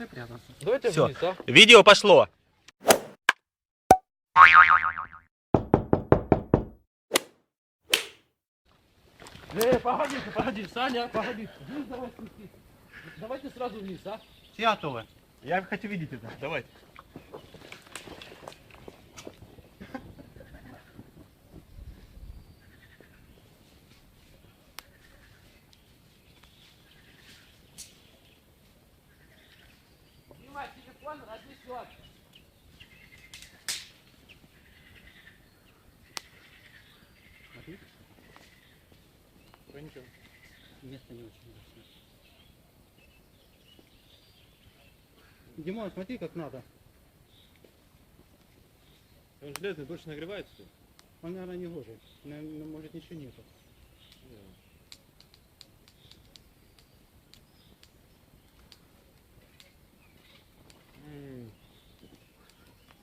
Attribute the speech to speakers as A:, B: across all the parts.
A: Пошли прятаться.
B: Давайте
C: Всё.
B: вниз, а?
C: Видео пошло.
B: Погоди, Саня, погоди. Вниз давай спустись. Давайте сразу вниз, а?
A: Все готовы. Я хочу видеть это.
C: Давай.
B: Снимай телефон, разнесет.
A: Смотри.
B: Ничего.
A: Место не очень удачное. Димон, смотри, как надо.
B: Он железный, больше нагревается, что ли?
A: Он, наверное, не гожий. Может, ничего нету.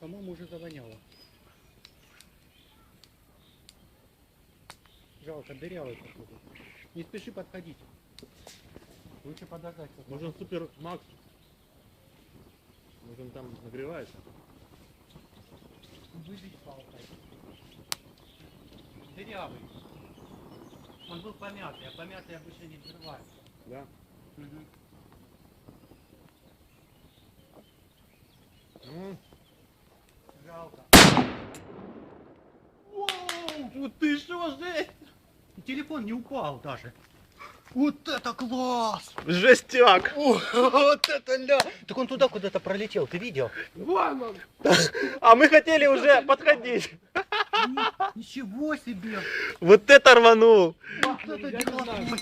A: По-моему, уже завоняло. Жалко, дырявый походу. Не спеши подходить. Лучше подождать.
B: Может, он супер Макс? Может, он там нагревается?
A: Выбить палкой. Дырявый. Он был помятый, а помятый обычно не взрывается.
B: Да.
A: Угу.
B: Ну,
A: Жалко. Воу, вот ты что, жесть? Телефон не упал даже. Вот это класс!
C: Жестяк.
A: Вот это ля! Так он туда куда-то пролетел, ты видел?
B: вон он!
C: А мы хотели уже подходить.
A: Ничего себе!
C: Вот это рванул.
A: Вот это
B: Я не знаю.
A: дело.